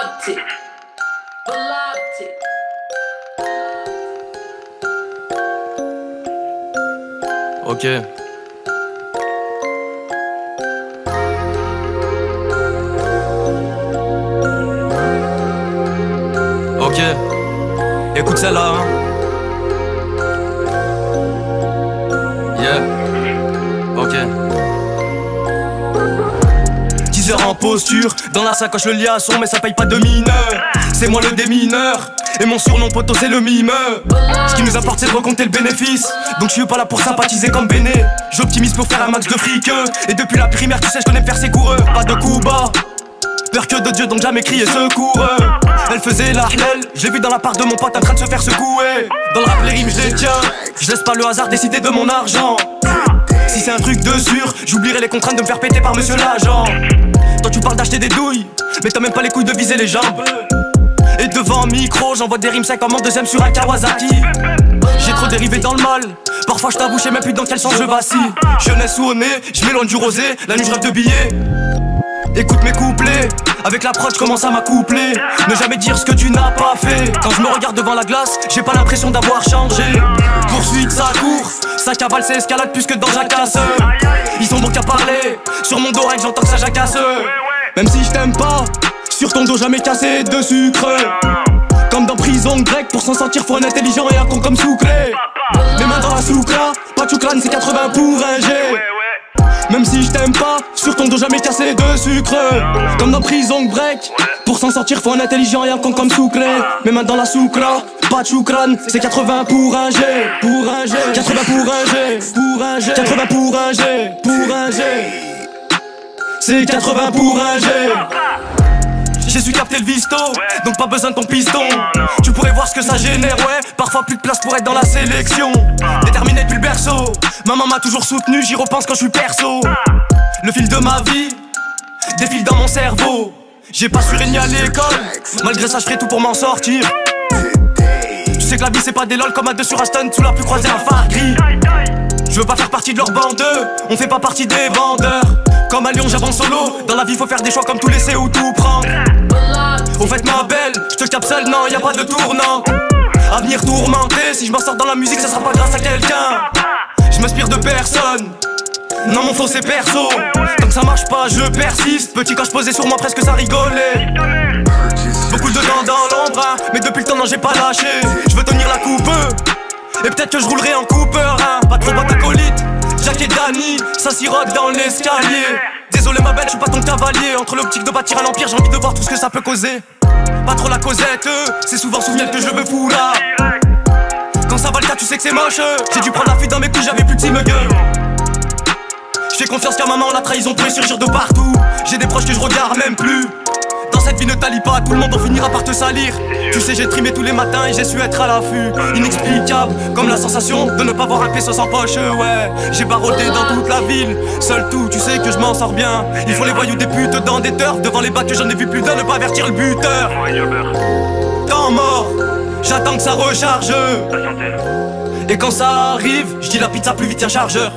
Bellotti, Bellotti. Ok. Ok. Écoute celle-là, hein. Yeah. Ok. 10 heures en posture, dans la sacoche le liasson, mais ça paye pas de mineur. C'est moi le démineur, et mon surnom poteau c'est le mimeux. Ce qui nous importe c'est de recompter le bénéfice, donc je suis pas là pour sympathiser comme Béné. J'optimise pour faire un max de fric, et depuis la primaire tu sais je connais me faire ses coureux. Pas de coups bas, peur que de Dieu donc jamais crier secours. Elle faisait la hlel, je l'ai vu dans la part de mon pote en train de se faire secouer. Dans le rap les rimes je les tiens, je laisse pas le hasard décider de mon argent. Si c'est un truc de sûr, j'oublierai les contraintes de me faire péter par monsieur l'agent. Toi tu parles d'acheter des douilles, mais t'as même pas les couilles de viser les jambes. Et devant un micro, j'envoie des rimes 5 comme en deuxième sur un Kawasaki. J'ai trop dérivé dans le mal, parfois je t'avoue, je sais même plus dans quel sens je vacille. Jeunesse ou au nez, je m'éloigne du rosé, la nuit je rêve de billets. Écoute mes couplets, avec l'approche commence à m'accoupler. Ne jamais dire ce que tu n'as pas fait. Quand je me regarde devant la glace, j'ai pas l'impression d'avoir changé. Poursuite ça court, ça cavale, c'est escalade plus que dans Jacasse. Ils sont bons qu'à parler, sur mon dos j'entends que ça jacasse. Même si je t'aime pas, sur ton dos jamais cassé de sucre. Comme dans prison grecque, pour s'en sortir faut un intelligent et un con comme Souclé. Les mains dans la soukla, pas chouclane c'est 80 pour un G. Même si je t'aime pas, sur ton dos jamais cassé de sucre. Comme dans prison break, pour s'en sortir faut un intelligent et un con comme Souclé. Mes mains dans la soukla, pas de choucrane, c'est 80 pour un G. Pour un G, 80 pour un G. Pour un G, 80 pour un G. Pour un G, c'est 80 pour un G. J'ai su capter le visto, donc pas besoin de ton piston. Tu pourrais voir ce que ça génère, ouais. Parfois plus de place pour être dans la sélection. Déterminé depuis le berceau, maman m'a toujours soutenu, j'y repense quand je suis perso. Le fil de ma vie défile dans mon cerveau. J'ai pas su régner à l'école, malgré ça je ferai tout pour m'en sortir. Tu sais que la vie c'est pas des lol comme à deux sur Aston, tu l'as pu croiser un phare gris. Je veux pas faire partie de leur bande, on fait pas partie des vendeurs. Comme à Lyon j'avance solo, dans la vie faut faire des choix comme tout laisser ou tout prendre. Au fait ma belle, je te capte seul, non y'a pas de tournant. Avenir tourmenté, si je m'en sors dans la musique ça sera pas grâce à quelqu'un. Je m'inspire de personne, non mon flow c'est perso. Tant que ça marche pas je persiste, petit quand je posais sur moi presque ça rigolait. Beaucoup de dents dans l'ombre, hein, mais depuis le temps non j'ai pas lâché. Je veux tenir la coupe, et peut-être que je roulerai en Cooper, hein. Pas trop boîte acolyte, Jack et Danny, ça sirote dans l'escalier. Désolé ma belle, je suis pas ton cavalier. Entre l'optique de bâtir un empire, j'ai envie de voir tout ce que ça peut causer. Pas trop la causette, c'est souvent souvenir que je veux fou là. Quand ça va le cas, tu sais que c'est moche. J'ai dû prendre la fuite dans mes couilles, j'avais plus de team gueule. Je fais confiance qu'à maman, la trahison pourrait surgir de partout. J'ai des proches que je regarde même plus. Dans cette vie ne t'allie pas, tout le monde en finira par te salir. Tu sais j'ai trimé tous les matins et j'ai su être à l'affût. Inexplicable, comme la sensation de ne pas voir un peso sans poche, ouais. J'ai barodé dans toute la ville, seul tout, tu sais que je m'en sors bien. Il faut les voyous des putes dans des turfs, devant les bacs que j'en ai vu plus d'un, ne pas avertir le buteur. Temps mort, j'attends que ça recharge. Et quand ça arrive, je dis la pizza plus vite, tiens chargeur.